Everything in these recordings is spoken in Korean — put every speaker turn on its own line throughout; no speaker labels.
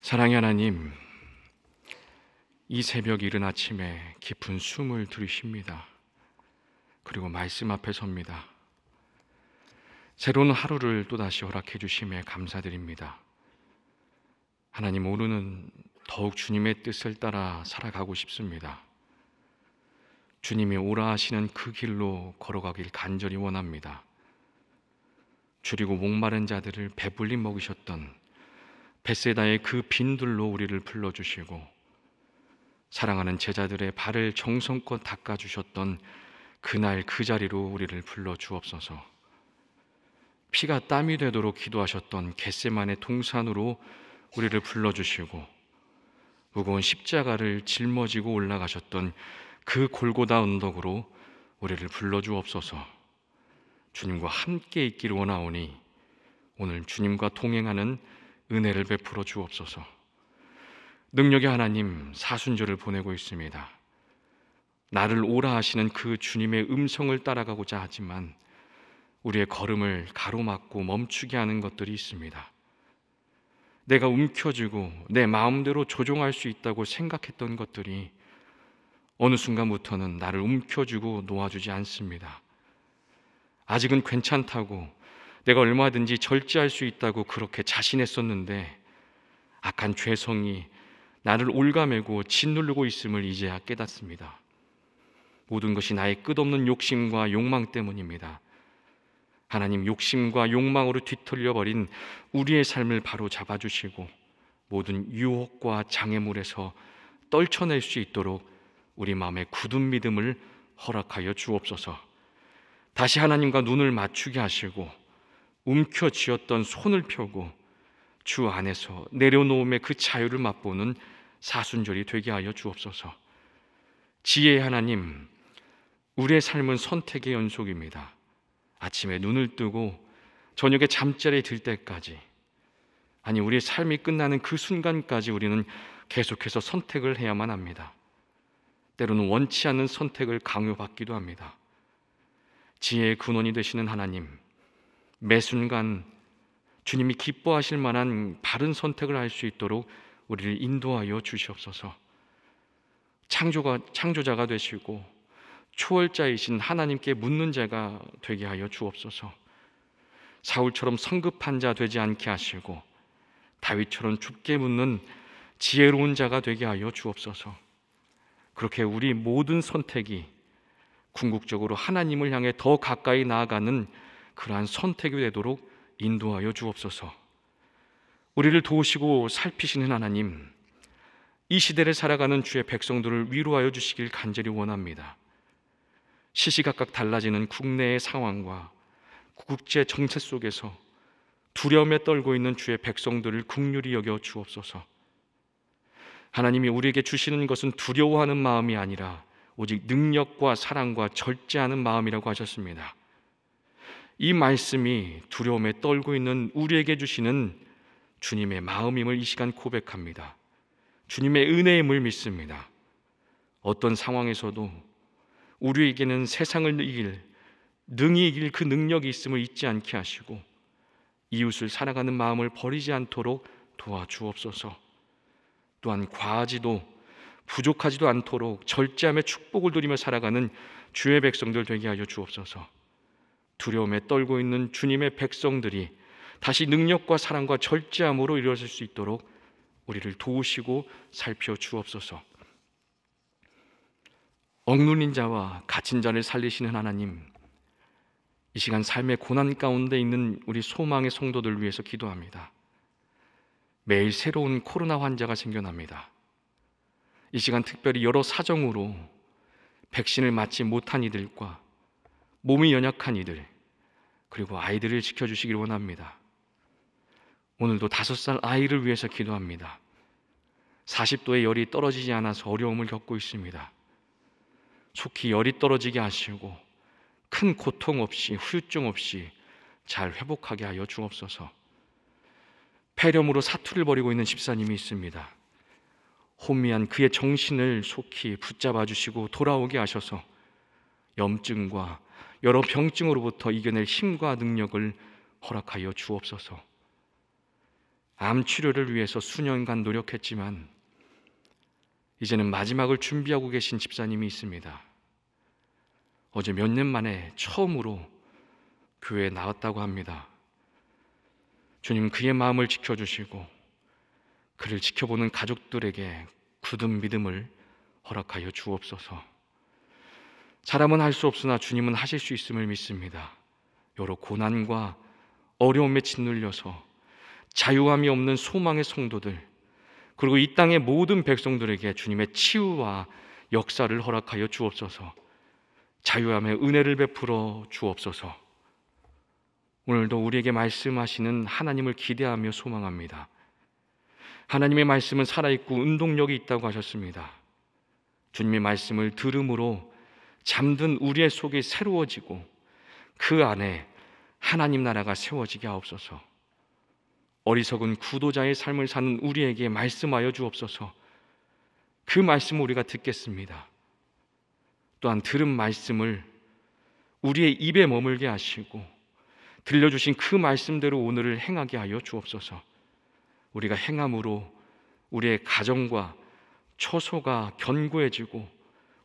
사랑의 하나님, 이 새벽 이른 아침에 깊은 숨을 들이쉽니다. 그리고 말씀 앞에 섭니다. 새로운 하루를 또다시 허락해 주심에 감사드립니다. 하나님, 오늘은 더욱 주님의 뜻을 따라 살아가고 싶습니다. 주님이 오라 하시는 그 길로 걸어가길 간절히 원합니다. 줄이고 목마른 자들을 배불리 먹으셨던 벳세다의 그 빈들로 우리를 불러주시고, 사랑하는 제자들의 발을 정성껏 닦아주셨던 그날 그 자리로 우리를 불러주옵소서. 피가 땀이 되도록 기도하셨던 겟세마네 동산으로 우리를 불러주시고, 무거운 십자가를 짊어지고 올라가셨던 그 골고다 언덕으로 우리를 불러주옵소서. 주님과 함께 있기를 원하오니 오늘 주님과 동행하는 은혜를 베풀어 주옵소서. 능력의 하나님, 사순절을 보내고 있습니다. 나를 오라 하시는 그 주님의 음성을 따라가고자 하지만 우리의 걸음을 가로막고 멈추게 하는 것들이 있습니다. 내가 움켜쥐고 내 마음대로 조종할 수 있다고 생각했던 것들이 어느 순간부터는 나를 움켜쥐고 놓아주지 않습니다. 아직은 괜찮다고, 내가 얼마든지 절제할 수 있다고 그렇게 자신했었는데 악한 죄성이 나를 올가매고 짓누르고 있음을 이제야 깨닫습니다. 모든 것이 나의 끝없는 욕심과 욕망 때문입니다. 하나님, 욕심과 욕망으로 뒤틀려버린 우리의 삶을 바로 잡아주시고 모든 유혹과 장애물에서 떨쳐낼 수 있도록 우리 마음에 굳은 믿음을 허락하여 주옵소서. 다시 하나님과 눈을 맞추게 하시고 움켜쥐었던 손을 펴고 주 안에서 내려놓음의 그 자유를 맛보는 사순절이 되게 하여 주옵소서. 지혜의 하나님, 우리의 삶은 선택의 연속입니다. 아침에 눈을 뜨고 저녁에 잠자리에 들 때까지, 아니 우리의 삶이 끝나는 그 순간까지 우리는 계속해서 선택을 해야만 합니다. 때로는 원치 않는 선택을 강요받기도 합니다. 지혜의 근원이 되시는 하나님, 매 순간 주님이 기뻐하실 만한 바른 선택을 할 수 있도록 우리를 인도하여 주시옵소서. 창조자가 되시고 초월자이신 하나님께 묻는 자가 되게 하여 주옵소서. 사울처럼 성급한 자 되지 않게 하시고 다윗처럼 좁게 묻는 지혜로운 자가 되게 하여 주옵소서. 그렇게 우리 모든 선택이 궁극적으로 하나님을 향해 더 가까이 나아가는 그러한 선택이 되도록 인도하여 주옵소서. 우리를 도우시고 살피시는 하나님, 이 시대를 살아가는 주의 백성들을 위로하여 주시길 간절히 원합니다. 시시각각 달라지는 국내의 상황과 국제 정세 속에서 두려움에 떨고 있는 주의 백성들을 긍휼히 여겨 주옵소서. 하나님이 우리에게 주시는 것은 두려워하는 마음이 아니라 오직 능력과 사랑과 절제하는 마음이라고 하셨습니다. 이 말씀이 두려움에 떨고 있는 우리에게 주시는 주님의 마음임을 이 시간 고백합니다. 주님의 은혜임을 믿습니다. 어떤 상황에서도 우리에게는 세상을 이길, 능히 이길 그 능력이 있음을 잊지 않게 하시고 이웃을 사랑하는 마음을 버리지 않도록 도와주옵소서. 또한 과하지도 부족하지도 않도록 절제함의 축복을 누리며 살아가는 주의 백성들 되게 하여 주옵소서. 두려움에 떨고 있는 주님의 백성들이 다시 능력과 사랑과 절제함으로 이루어질 수 있도록 우리를 도우시고 살펴 주옵소서. 억눌린 자와 갇힌 자를 살리시는 하나님, 이 시간 삶의 고난 가운데 있는 우리 소망의 성도들 위해서 기도합니다. 매일 새로운 코로나 환자가 생겨납니다. 이 시간 특별히 여러 사정으로 백신을 맞지 못한 이들과 몸이 연약한 이들, 그리고 아이들을 지켜주시길 원합니다. 오늘도 5살 아이를 위해서 기도합니다. 40도의 열이 떨어지지 않아서 어려움을 겪고 있습니다. 속히 열이 떨어지게 하시고 큰 고통 없이, 후유증 없이 잘 회복하게 하여 주옵소서. 폐렴으로 사투를 벌이고 있는 집사님이 있습니다. 혼미한 그의 정신을 속히 붙잡아 주시고 돌아오게 하셔서 염증과 여러 병증으로부터 이겨낼 힘과 능력을 허락하여 주옵소서. 암 치료를 위해서 수년간 노력했지만 이제는 마지막을 준비하고 계신 집사님이 있습니다. 어제 몇 년 만에 처음으로 교회에 나왔다고 합니다. 주님, 그의 마음을 지켜주시고 그를 지켜보는 가족들에게 굳은 믿음을 허락하여 주옵소서. 사람은 할 수 없으나 주님은 하실 수 있음을 믿습니다. 여러 고난과 어려움에 짓눌려서 자유함이 없는 소망의 성도들, 그리고 이 땅의 모든 백성들에게 주님의 치유와 역사를 허락하여 주옵소서. 자유함의 은혜를 베풀어 주옵소서. 오늘도 우리에게 말씀하시는 하나님을 기대하며 소망합니다. 하나님의 말씀은 살아있고 운동력이 있다고 하셨습니다. 주님의 말씀을 들음으로 잠든 우리의 속이 새로워지고 그 안에 하나님 나라가 세워지게 하옵소서. 어리석은 구도자의 삶을 사는 우리에게 말씀하여 주옵소서. 그 말씀을 우리가 듣겠습니다. 또한 들은 말씀을 우리의 입에 머물게 하시고 들려주신 그 말씀대로 오늘을 행하게 하여 주옵소서. 우리가 행함으로 우리의 가정과 처소가 견고해지고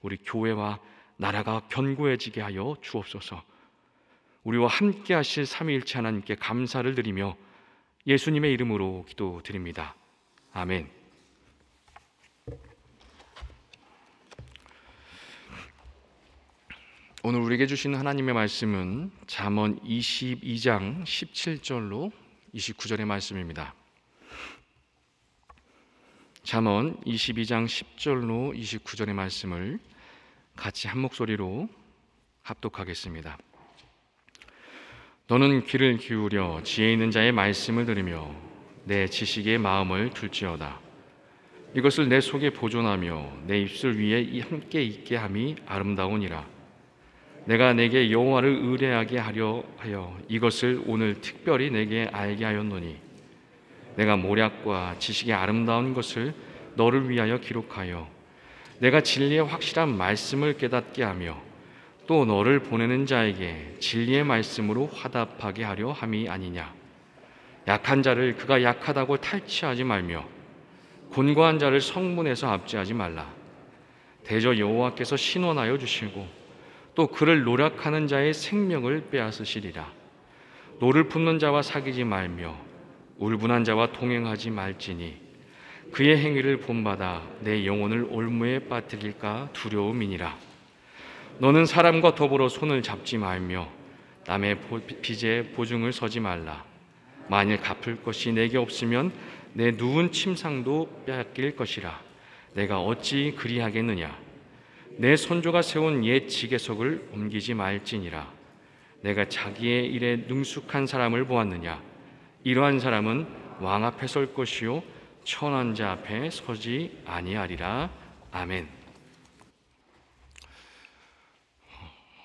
우리 교회와 나라가 견고해지게 하여 주옵소서. 우리와 함께 하실 삼위일체 하나님께 감사를 드리며 예수님의 이름으로 기도드립니다. 아멘. 오늘 우리에게 주신 하나님의 말씀은 잠언 22장 17절로 29절의 말씀입니다. 잠언 22장 10절로 29절의 말씀을 같이 한 목소리로 합독하겠습니다. 너는 귀를 기울여 지혜 있는 자의 말씀을 들으며 내 지식의 마음을 둘지어다. 이것을 내 속에 보존하며 내 입술 위에 함께 있게 함이 아름다우니라. 내가 내게 여호와를 의뢰하게 하려 하여 이것을 오늘 특별히 내게 알게 하였노니 내가 모략과 지식의 아름다운 것을 너를 위하여 기록하여 내가 진리의 확실한 말씀을 깨닫게 하며 또 너를 보내는 자에게 진리의 말씀으로 화답하게 하려 함이 아니냐. 약한 자를 그가 약하다고 탈취하지 말며 곤고한 자를 성문에서 압제하지 말라. 대저 여호와께서 신원하여 주시고 또 그를 노력하는 자의 생명을 빼앗으시리라. 노를 품는 자와 사귀지 말며 울분한 자와 동행하지 말지니 그의 행위를 본받아 내 영혼을 올무에 빠뜨릴까 두려움이니라. 너는 사람과 더불어 손을 잡지 말며 남의 빚에 보증을 서지 말라. 만일 갚을 것이 내게 없으면 내 누운 침상도 빼앗길 것이라. 내가 어찌 그리하겠느냐. 내 손조가 세운 옛 지계석을 옮기지 말지니라. 내가 자기의 일에 능숙한 사람을 보았느냐. 이러한 사람은 왕 앞에 설 것이요 천한 자 앞에 서지 아니하리라. 아멘.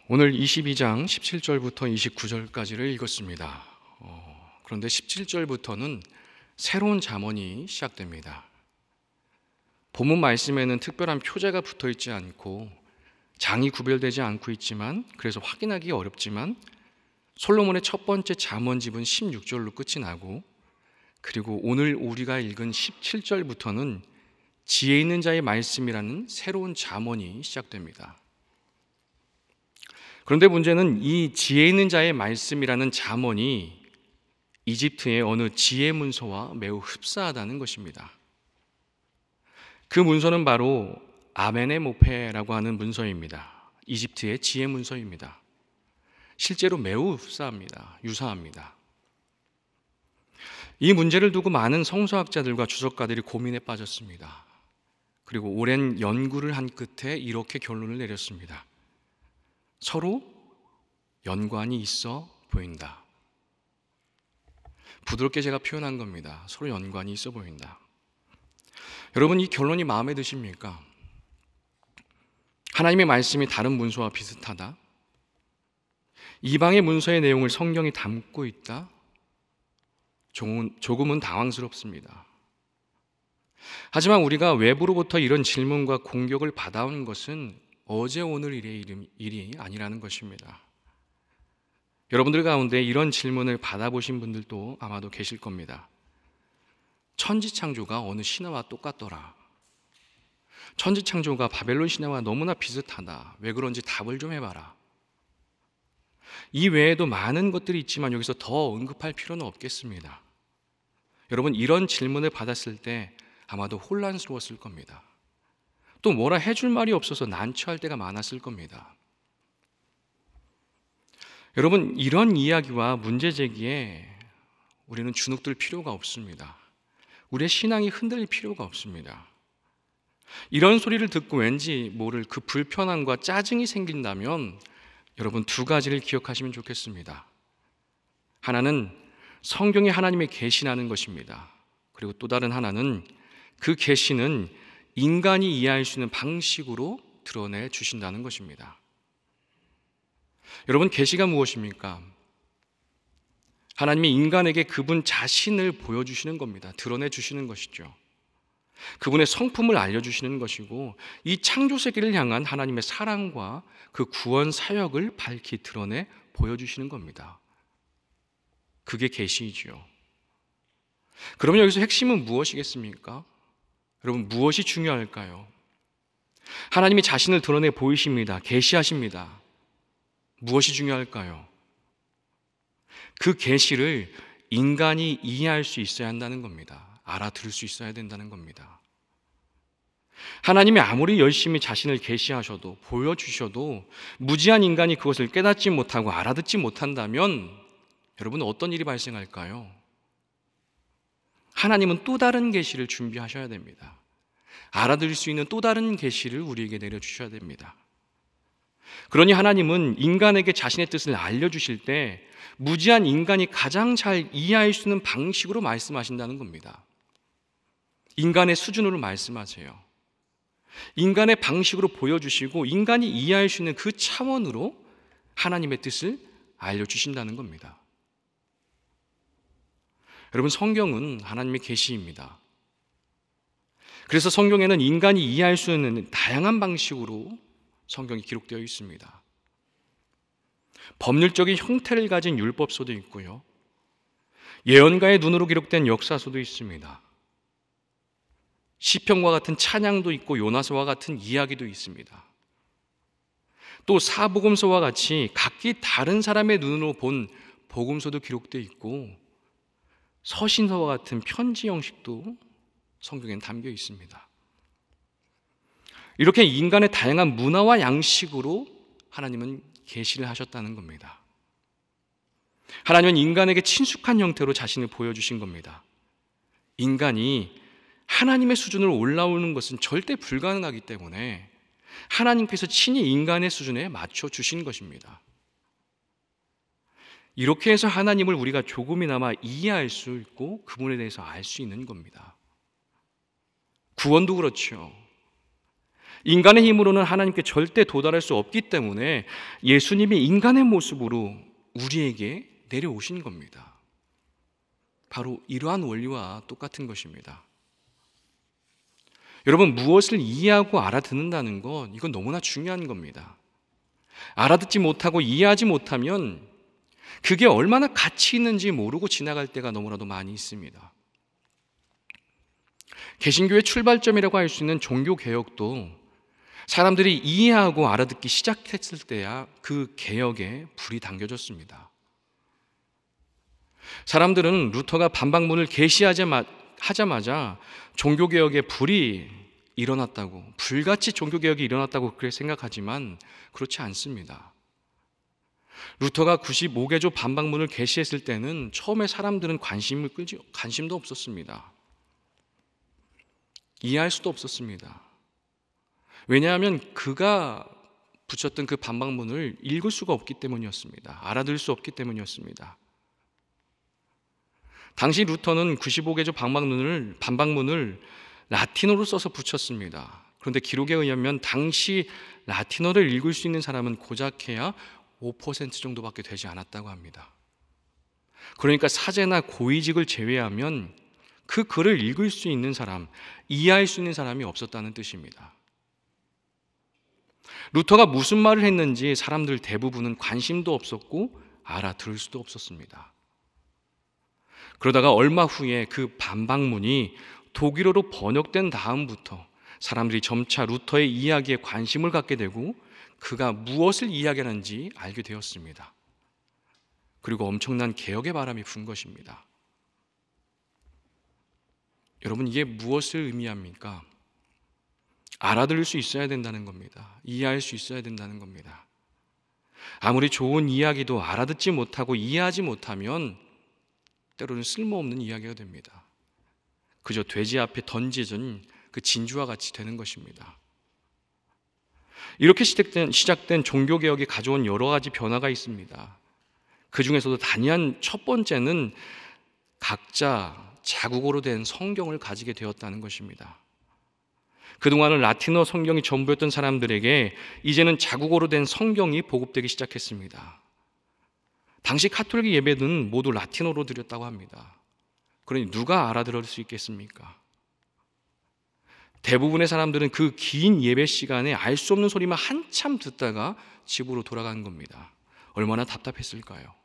오늘 22장 17절부터 29절까지를 읽었습니다. 그런데 17절부터는 새로운 잠언이 시작됩니다. 본문 말씀에는 특별한 표제가 붙어 있지 않고 장이 구별되지 않고 있지만, 그래서 확인하기 어렵지만 솔로몬의 첫 번째 잠언집은 16절로 끝이 나고, 그리고 오늘 우리가 읽은 17절부터는 지혜 있는 자의 말씀이라는 새로운 잠언이 시작됩니다. 그런데 문제는 이 지혜 있는 자의 말씀이라는 잠언이 이집트의 어느 지혜 문서와 매우 흡사하다는 것입니다. 그 문서는 바로 아멘에모페라고 하는 문서입니다. 이집트의 지혜 문서입니다. 실제로 매우 흡사합니다. 유사합니다. 이 문제를 두고 많은 성서학자들과 주석가들이 고민에 빠졌습니다. 그리고 오랜 연구를 한 끝에 이렇게 결론을 내렸습니다. 서로 연관이 있어 보인다. 부드럽게 제가 표현한 겁니다. 서로 연관이 있어 보인다. 여러분, 이 결론이 마음에 드십니까? 하나님의 말씀이 다른 문서와 비슷하다? 이방의 문서의 내용을 성경이 담고 있다? 조금은 당황스럽습니다. 하지만 우리가 외부로부터 이런 질문과 공격을 받아온 것은 어제 오늘 일이 아니라는 것입니다. 여러분들 가운데 이런 질문을 받아보신 분들도 아마도 계실 겁니다. 천지창조가 어느 신화와 똑같더라. 천지창조가 바벨론 신화와 너무나 비슷하다. 왜 그런지 답을 좀 해봐라. 이 외에도 많은 것들이 있지만 여기서 더 언급할 필요는 없겠습니다. 여러분, 이런 질문을 받았을 때 아마도 혼란스러웠을 겁니다. 또 뭐라 해줄 말이 없어서 난처할 때가 많았을 겁니다. 여러분, 이런 이야기와 문제 제기에 우리는 주눅들 필요가 없습니다. 우리의 신앙이 흔들릴 필요가 없습니다. 이런 소리를 듣고 왠지 모를 그 불편함과 짜증이 생긴다면 여러분, 두 가지를 기억하시면 좋겠습니다. 하나는 성경에 하나님의 계시라는 것입니다. 그리고 또 다른 하나는 그 계시는 인간이 이해할 수 있는 방식으로 드러내 주신다는 것입니다. 여러분, 계시가 무엇입니까? 하나님이 인간에게 그분 자신을 보여주시는 겁니다. 드러내 주시는 것이죠. 그분의 성품을 알려주시는 것이고, 이 창조 세계를 향한 하나님의 사랑과 그 구원 사역을 밝히 드러내 보여주시는 겁니다. 그게 계시이지요. 그러면 여기서 핵심은 무엇이겠습니까? 여러분, 무엇이 중요할까요? 하나님이 자신을 드러내 보이십니다. 계시하십니다. 무엇이 중요할까요? 그 계시를 인간이 이해할 수 있어야 한다는 겁니다. 알아들을 수 있어야 된다는 겁니다. 하나님이 아무리 열심히 자신을 계시하셔도 보여주셔도 무지한 인간이 그것을 깨닫지 못하고 알아듣지 못한다면 여러분, 어떤 일이 발생할까요? 하나님은 또 다른 계시를 준비하셔야 됩니다. 알아들을 수 있는 또 다른 계시를 우리에게 내려주셔야 됩니다. 그러니 하나님은 인간에게 자신의 뜻을 알려주실 때 무지한 인간이 가장 잘 이해할 수 있는 방식으로 말씀하신다는 겁니다. 인간의 수준으로 말씀하세요. 인간의 방식으로 보여주시고 인간이 이해할 수 있는 그 차원으로 하나님의 뜻을 알려주신다는 겁니다. 여러분, 성경은 하나님의 계시입니다. 그래서 성경에는 인간이 이해할 수 있는 다양한 방식으로 성경이 기록되어 있습니다. 법률적인 형태를 가진 율법서도 있고요. 예언가의 눈으로 기록된 역사서도 있습니다. 시편과 같은 찬양도 있고 요나서와 같은 이야기도 있습니다. 또 사복음서와 같이 각기 다른 사람의 눈으로 본 복음서도 기록되어 있고 서신서와 같은 편지 형식도 성경엔 담겨 있습니다. 이렇게 인간의 다양한 문화와 양식으로 하나님은 계시를 하셨다는 겁니다. 하나님은 인간에게 친숙한 형태로 자신을 보여주신 겁니다. 인간이 하나님의 수준으로 올라오는 것은 절대 불가능하기 때문에 하나님께서 친히 인간의 수준에 맞춰주신 것입니다. 이렇게 해서 하나님을 우리가 조금이나마 이해할 수 있고 그분에 대해서 알 수 있는 겁니다. 구원도 그렇죠. 인간의 힘으로는 하나님께 절대 도달할 수 없기 때문에 예수님이 인간의 모습으로 우리에게 내려오신 겁니다. 바로 이러한 원리와 똑같은 것입니다. 여러분, 무엇을 이해하고 알아듣는다는 건 이건 너무나 중요한 겁니다. 알아듣지 못하고 이해하지 못하면 그게 얼마나 가치 있는지 모르고 지나갈 때가 너무나도 많이 있습니다. 개신교의 출발점이라고 할 수 있는 종교개혁도 사람들이 이해하고 알아듣기 시작했을 때야 그 개혁에 불이 당겨졌습니다. 사람들은 루터가 반박문을 게시하자마자 종교개혁에 불이 일어났다고, 불같이 종교개혁이 일어났다고 그렇게 생각하지만 그렇지 않습니다. 루터가 95개조 반박문을 게시했을 때는 처음에 사람들은 관심도 없었습니다. 이해할 수도 없었습니다. 왜냐하면 그가 붙였던 그 반박문을 읽을 수가 없기 때문이었습니다. 알아들을 수 없기 때문이었습니다. 당시 루터는 95개조 반박문을 라틴어로 써서 붙였습니다. 그런데 기록에 의하면 당시 라틴어를 읽을 수 있는 사람은 고작해야 5% 정도밖에 되지 않았다고 합니다. 그러니까 사제나 고위직을 제외하면 그 글을 읽을 수 있는 사람, 이해할 수 있는 사람이 없었다는 뜻입니다. 루터가 무슨 말을 했는지 사람들 대부분은 관심도 없었고 알아들을 수도 없었습니다. 그러다가 얼마 후에 그 반박문이 독일어로 번역된 다음부터 사람들이 점차 루터의 이야기에 관심을 갖게 되고 그가 무엇을 이야기하는지 알게 되었습니다. 그리고 엄청난 개혁의 바람이 분 것입니다. 여러분, 이게 무엇을 의미합니까? 알아들을 수 있어야 된다는 겁니다. 이해할 수 있어야 된다는 겁니다. 아무리 좋은 이야기도 알아듣지 못하고 이해하지 못하면 때로는 쓸모없는 이야기가 됩니다. 그저 돼지 앞에 던져진 그 진주와 같이 되는 것입니다. 이렇게 시작된 종교개혁이 가져온 여러 가지 변화가 있습니다. 그 중에서도 단연 첫 번째는 각자 자국어로 된 성경을 가지게 되었다는 것입니다. 그동안은 라틴어 성경이 전부였던 사람들에게 이제는 자국어로 된 성경이 보급되기 시작했습니다. 당시 카톨릭 예배는 모두 라틴어로 드렸다고 합니다. 그러니 누가 알아들을 수 있겠습니까? 대부분의 사람들은 그 긴 예배 시간에 알 수 없는 소리만 한참 듣다가 집으로 돌아간 겁니다. 얼마나 답답했을까요?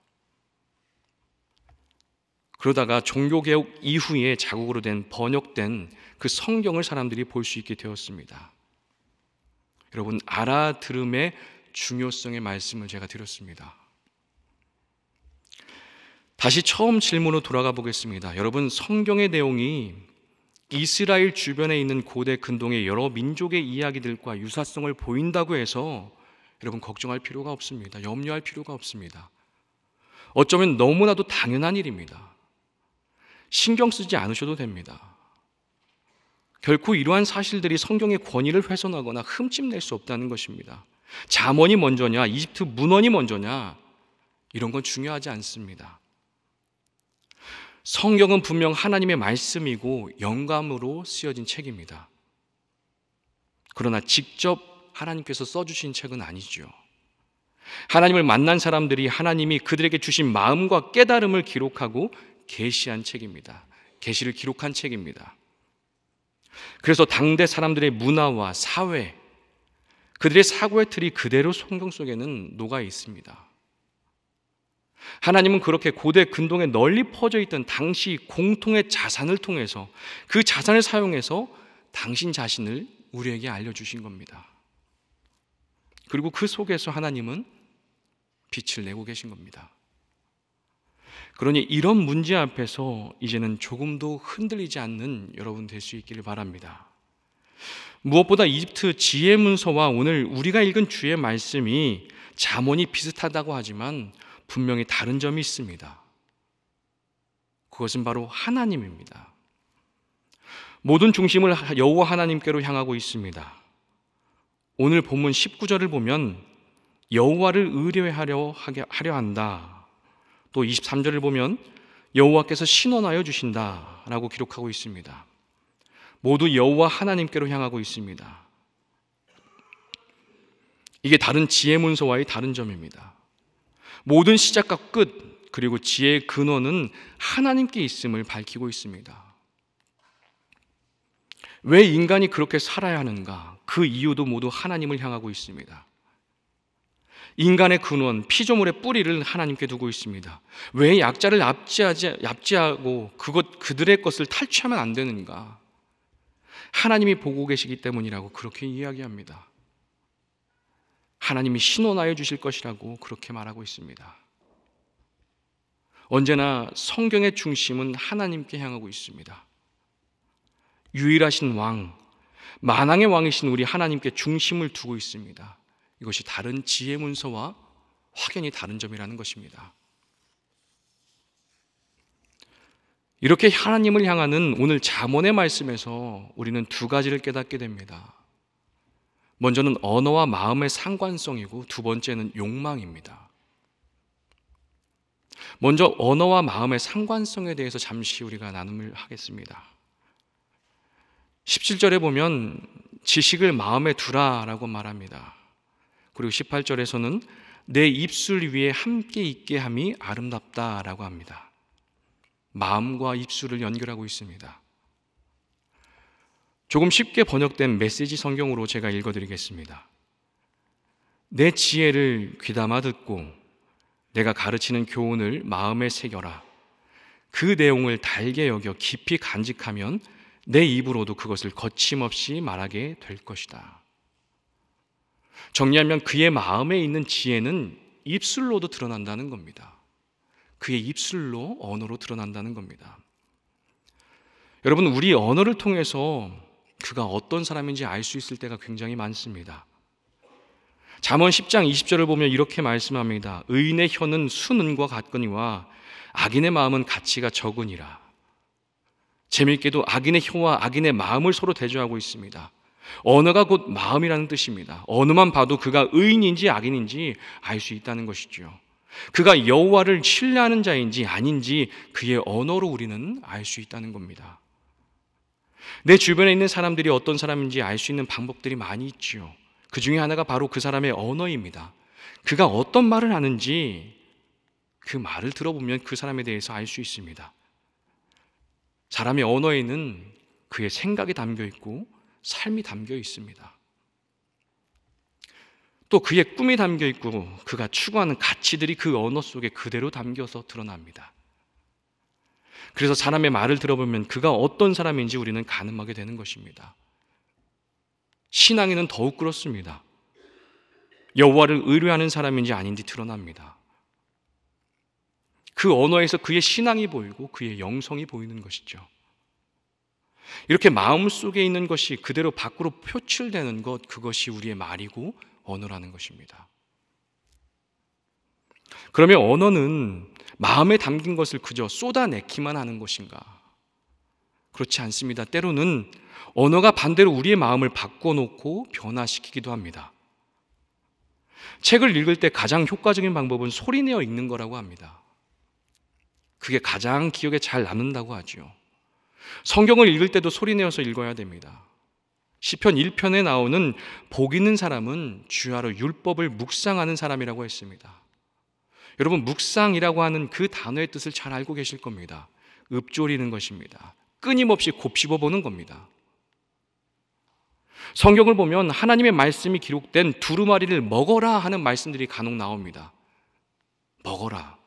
그러다가 종교개혁 이후에 자국어로 된 번역된 그 성경을 사람들이 볼 수 있게 되었습니다. 여러분, 알아들음의 중요성의 말씀을 제가 드렸습니다. 다시 처음 질문으로 돌아가 보겠습니다. 여러분, 성경의 내용이 이스라엘 주변에 있는 고대 근동의 여러 민족의 이야기들과 유사성을 보인다고 해서 여러분 걱정할 필요가 없습니다. 염려할 필요가 없습니다. 어쩌면 너무나도 당연한 일입니다. 신경 쓰지 않으셔도 됩니다. 결코 이러한 사실들이 성경의 권위를 훼손하거나 흠집낼 수 없다는 것입니다. 잠언이 먼저냐, 이집트 문헌이 먼저냐, 이런 건 중요하지 않습니다. 성경은 분명 하나님의 말씀이고 영감으로 쓰여진 책입니다. 그러나 직접 하나님께서 써주신 책은 아니죠. 하나님을 만난 사람들이 하나님이 그들에게 주신 마음과 깨달음을 기록하고 계시한 책입니다. 계시를 기록한 책입니다. 그래서 당대 사람들의 문화와 사회, 그들의 사고의 틀이 그대로 성경 속에는 녹아 있습니다. 하나님은 그렇게 고대 근동에 널리 퍼져 있던 당시 공통의 자산을 통해서 그 자산을 사용해서 당신 자신을 우리에게 알려주신 겁니다. 그리고 그 속에서 하나님은 빛을 내고 계신 겁니다. 그러니 이런 문제 앞에서 이제는 조금도 흔들리지 않는 여러분 될 수 있기를 바랍니다. 무엇보다 이집트 지혜 문서와 오늘 우리가 읽은 주의 말씀이 잠언이 비슷하다고 하지만 분명히 다른 점이 있습니다. 그것은 바로 하나님입니다. 모든 중심을 여호와 하나님께로 향하고 있습니다. 오늘 본문 19절을 보면 여호와를 의뢰하려 한다. 또 23절을 보면 여호와께서 신원하여 주신다라고 기록하고 있습니다. 모두 여호와 하나님께로 향하고 있습니다. 이게 다른 지혜 문서와의 다른 점입니다. 모든 시작과 끝 그리고 지혜의 근원은 하나님께 있음을 밝히고 있습니다. 왜 인간이 그렇게 살아야 하는가? 그 이유도 모두 하나님을 향하고 있습니다. 인간의 근원, 피조물의 뿌리를 하나님께 두고 있습니다. 왜 약자를 납치하고 그들의 것을 탈취하면 안 되는가? 하나님이 보고 계시기 때문이라고 그렇게 이야기합니다. 하나님이 신원하여 주실 것이라고 그렇게 말하고 있습니다. 언제나 성경의 중심은 하나님께 향하고 있습니다. 유일하신 왕, 만왕의 왕이신 우리 하나님께 중심을 두고 있습니다. 이것이 다른 지혜 문서와 확연히 다른 점이라는 것입니다. 이렇게 하나님을 향하는 오늘 잠언의 말씀에서 우리는 두 가지를 깨닫게 됩니다. 먼저는 언어와 마음의 상관성이고 두 번째는 욕망입니다. 먼저 언어와 마음의 상관성에 대해서 잠시 우리가 나눔을 하겠습니다. 17절에 보면 지식을 마음에 두라라고 말합니다. 그리고 18절에서는 내 입술 위에 함께 있게 함이 아름답다라고 합니다. 마음과 입술을 연결하고 있습니다. 조금 쉽게 번역된 메시지 성경으로 제가 읽어드리겠습니다. 내 지혜를 귀담아 듣고 내가 가르치는 교훈을 마음에 새겨라. 그 내용을 달게 여겨 깊이 간직하면 내 입으로도 그것을 거침없이 말하게 될 것이다. 정리하면 그의 마음에 있는 지혜는 입술로도 드러난다는 겁니다. 그의 입술로, 언어로 드러난다는 겁니다. 여러분, 우리 언어를 통해서 그가 어떤 사람인지 알 수 있을 때가 굉장히 많습니다. 잠언 10장 20절을 보면 이렇게 말씀합니다. 의인의 혀는 수는과 같거니와 악인의 마음은 가치가 적으니라. 재미있게도 악인의 혀와 악인의 마음을 서로 대조하고 있습니다. 언어가 곧 마음이라는 뜻입니다. 언어만 봐도 그가 의인인지 악인인지 알 수 있다는 것이죠. 그가 여호와를 신뢰하는 자인지 아닌지 그의 언어로 우리는 알 수 있다는 겁니다. 내 주변에 있는 사람들이 어떤 사람인지 알 수 있는 방법들이 많이 있지요. 그 중에 하나가 바로 그 사람의 언어입니다. 그가 어떤 말을 하는지 그 말을 들어보면 그 사람에 대해서 알 수 있습니다. 사람의 언어에는 그의 생각이 담겨 있고 삶이 담겨 있습니다. 또 그의 꿈이 담겨 있고 그가 추구하는 가치들이 그 언어 속에 그대로 담겨서 드러납니다. 그래서 사람의 말을 들어보면 그가 어떤 사람인지 우리는 가늠하게 되는 것입니다. 신앙인은 더욱 그렇습니다. 여호와를 의뢰하는 사람인지 아닌지 드러납니다. 그 언어에서 그의 신앙이 보이고 그의 영성이 보이는 것이죠. 이렇게 마음속에 있는 것이 그대로 밖으로 표출되는 것, 그것이 우리의 말이고 언어라는 것입니다. 그러면 언어는 마음에 담긴 것을 그저 쏟아내기만 하는 것인가? 그렇지 않습니다. 때로는 언어가 반대로 우리의 마음을 바꿔놓고 변화시키기도 합니다. 책을 읽을 때 가장 효과적인 방법은 소리내어 읽는 거라고 합니다. 그게 가장 기억에 잘 남는다고 하죠. 성경을 읽을 때도 소리내어서 읽어야 됩니다. 시편 1편에 나오는 복 있는 사람은 주야로 율법을 묵상하는 사람이라고 했습니다. 여러분, 묵상이라고 하는 그 단어의 뜻을 잘 알고 계실 겁니다. 읊조리는 것입니다. 끊임없이 곱씹어보는 겁니다. 성경을 보면 하나님의 말씀이 기록된 두루마리를 먹어라 하는 말씀들이 간혹 나옵니다. 먹어라.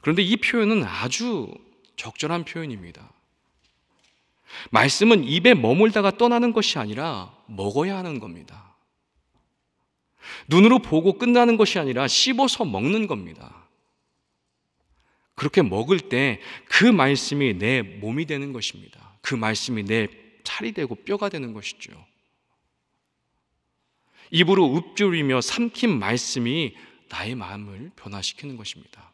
그런데 이 표현은 아주 적절한 표현입니다. 말씀은 입에 머물다가 떠나는 것이 아니라 먹어야 하는 겁니다. 눈으로 보고 끝나는 것이 아니라 씹어서 먹는 겁니다. 그렇게 먹을 때 그 말씀이 내 몸이 되는 것입니다. 그 말씀이 내 살이 되고 뼈가 되는 것이죠. 입으로 읊조리며 삼킨 말씀이 나의 마음을 변화시키는 것입니다.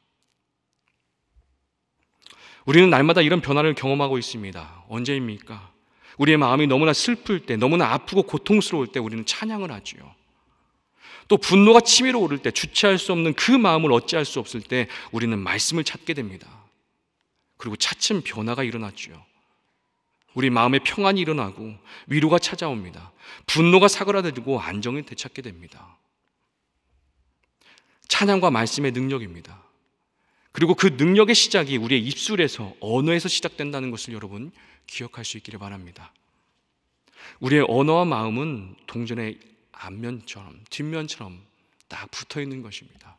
우리는 날마다 이런 변화를 경험하고 있습니다. 언제입니까? 우리의 마음이 너무나 슬플 때, 너무나 아프고 고통스러울 때 우리는 찬양을 하지요. 또 분노가 치밀어 오를 때, 주체할 수 없는 그 마음을 어찌할 수 없을 때 우리는 말씀을 찾게 됩니다. 그리고 차츰 변화가 일어났죠. 우리 마음에 평안이 일어나고 위로가 찾아옵니다. 분노가 사그라들고 안정을 되찾게 됩니다. 찬양과 말씀의 능력입니다. 그리고 그 능력의 시작이 우리의 입술에서, 언어에서 시작된다는 것을 여러분 기억할 수 있기를 바랍니다. 우리의 언어와 마음은 동전의 앞면처럼, 뒷면처럼 딱 붙어 있는 것입니다.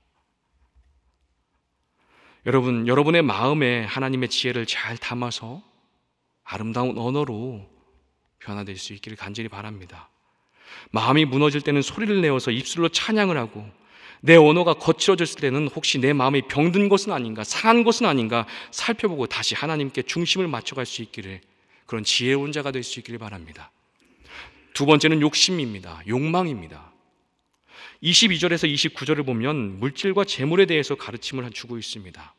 여러분, 여러분의 마음에 하나님의 지혜를 잘 담아서 아름다운 언어로 변화될 수 있기를 간절히 바랍니다. 마음이 무너질 때는 소리를 내어서 입술로 찬양을 하고, 내 언어가 거칠어졌을 때는 혹시 내 마음이 병든 것은 아닌가, 상한 것은 아닌가 살펴보고 다시 하나님께 중심을 맞춰갈 수 있기를, 그런 지혜로운 자가 될 수 있기를 바랍니다. 두 번째는 욕심입니다. 욕망입니다. 22절에서 29절을 보면 물질과 재물에 대해서 가르침을 주고 있습니다.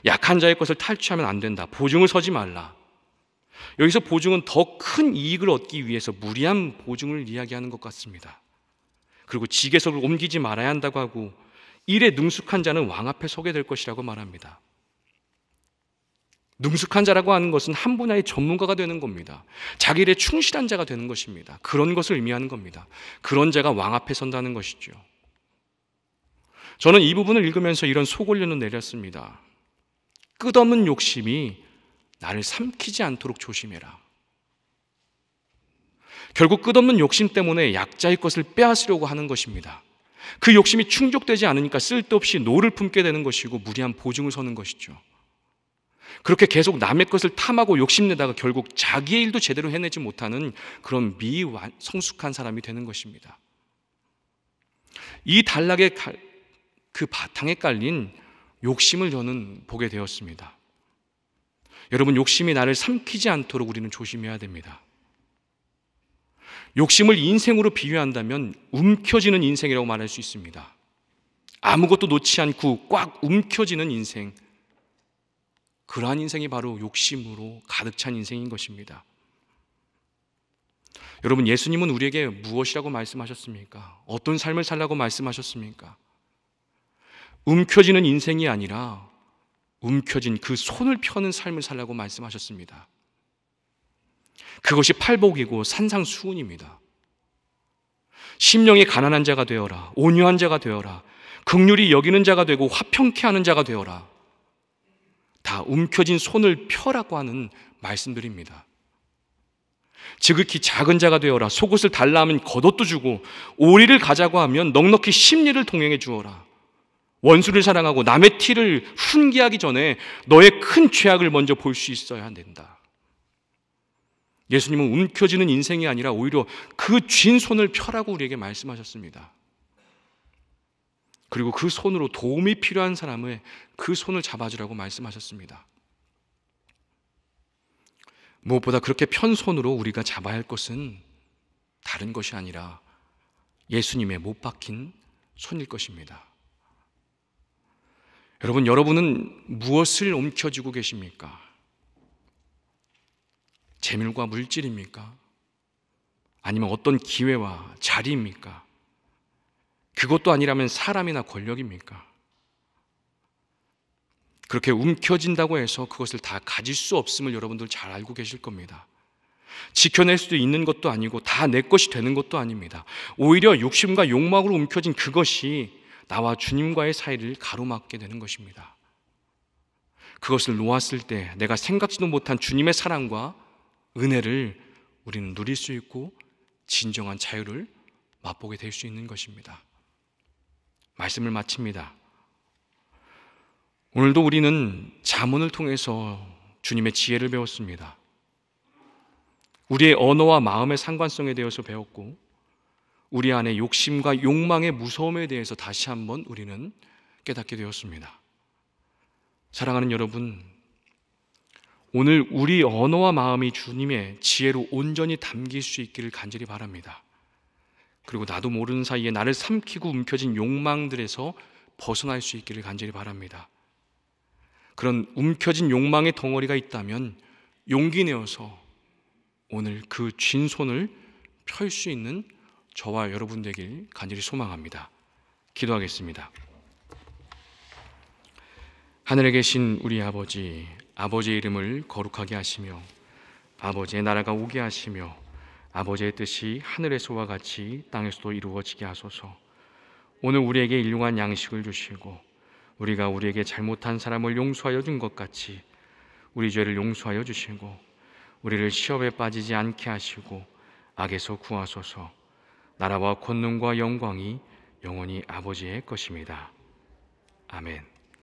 약한 자의 것을 탈취하면 안 된다. 보증을 서지 말라. 여기서 보증은 더 큰 이익을 얻기 위해서 무리한 보증을 이야기하는 것 같습니다. 그리고 지게석을 옮기지 말아야 한다고 하고, 일에 능숙한 자는 왕 앞에 서게 될 것이라고 말합니다. 능숙한 자라고 하는 것은 한 분야의 전문가가 되는 겁니다. 자기 일에 충실한 자가 되는 것입니다. 그런 것을 의미하는 겁니다. 그런 자가 왕 앞에 선다는 것이죠. 저는 이 부분을 읽으면서 이런 속언론을 내렸습니다. 끝없는 욕심이 나를 삼키지 않도록 조심해라. 결국 끝없는 욕심 때문에 약자의 것을 빼앗으려고 하는 것입니다. 그 욕심이 충족되지 않으니까 쓸데없이 노를 품게 되는 것이고 무리한 보증을 서는 것이죠. 그렇게 계속 남의 것을 탐하고 욕심내다가 결국 자기의 일도 제대로 해내지 못하는 그런 미성숙한 사람이 되는 것입니다. 이 단락의 그 바탕에 깔린 욕심을 저는 보게 되었습니다. 여러분, 욕심이 나를 삼키지 않도록 우리는 조심해야 됩니다. 욕심을 인생으로 비유한다면 움켜쥐는 인생이라고 말할 수 있습니다. 아무것도 놓지 않고 꽉 움켜쥐는 인생, 그러한 인생이 바로 욕심으로 가득 찬 인생인 것입니다. 여러분, 예수님은 우리에게 무엇이라고 말씀하셨습니까? 어떤 삶을 살라고 말씀하셨습니까? 움켜쥐는 인생이 아니라 움켜진 그 손을 펴는 삶을 살라고 말씀하셨습니다. 그것이 팔복이고 산상수훈입니다. 심령이 가난한 자가 되어라, 온유한 자가 되어라, 긍휼히 여기는 자가 되고 화평케 하는 자가 되어라. 다 움켜진 손을 펴라고 하는 말씀들입니다. 지극히 작은 자가 되어라, 속옷을 달라 하면 겉옷도 주고, 오리를 가자고 하면 넉넉히 십리를 동행해 주어라. 원수를 사랑하고 남의 티를 훈계하기 전에 너의 큰 죄악을 먼저 볼 수 있어야 된다. 예수님은 움켜쥐는 인생이 아니라 오히려 그 쥔 손을 펴라고 우리에게 말씀하셨습니다. 그리고 그 손으로 도움이 필요한 사람의 그 손을 잡아주라고 말씀하셨습니다. 무엇보다 그렇게 편 손으로 우리가 잡아야 할 것은 다른 것이 아니라 예수님의 못 박힌 손일 것입니다. 여러분은 무엇을 움켜쥐고 계십니까? 재물과 물질입니까? 아니면 어떤 기회와 자리입니까? 그것도 아니라면 사람이나 권력입니까? 그렇게 움켜진다고 해서 그것을 다 가질 수 없음을 여러분들 잘 알고 계실 겁니다. 지켜낼 수도 있는 것도 아니고 다 내 것이 되는 것도 아닙니다. 오히려 욕심과 욕망으로 움켜진 그것이 나와 주님과의 사이를 가로막게 되는 것입니다. 그것을 놓았을 때 내가 생각지도 못한 주님의 사랑과 은혜를 우리는 누릴 수 있고 진정한 자유를 맛보게 될 수 있는 것입니다. 말씀을 마칩니다. 오늘도 우리는 잠언을 통해서 주님의 지혜를 배웠습니다. 우리의 언어와 마음의 상관성에 대해서 배웠고, 우리 안에 욕심과 욕망의 무서움에 대해서 다시 한번 우리는 깨닫게 되었습니다. 사랑하는 여러분, 오늘 우리 언어와 마음이 주님의 지혜로 온전히 담길 수 있기를 간절히 바랍니다. 그리고 나도 모르는 사이에 나를 삼키고 움켜진 욕망들에서 벗어날 수 있기를 간절히 바랍니다. 그런 움켜진 욕망의 덩어리가 있다면 용기 내어서 오늘 그 쥔 손을 펼 수 있는 저와 여러분 되길 간절히 소망합니다. 기도하겠습니다. 하늘에 계신 우리 아버지, 아버지의 이름을 거룩하게 하시며 아버지의 나라가 오게 하시며 아버지의 뜻이 하늘에서와 같이 땅에서도 이루어지게 하소서. 오늘 우리에게 일용할 양식을 주시고 우리가 우리에게 잘못한 사람을 용서하여 준 것 같이 우리 죄를 용서하여 주시고 우리를 시험에 빠지지 않게 하시고 악에서 구하소서. 나라와 권능과 영광이 영원히 아버지의 것입니다. 아멘.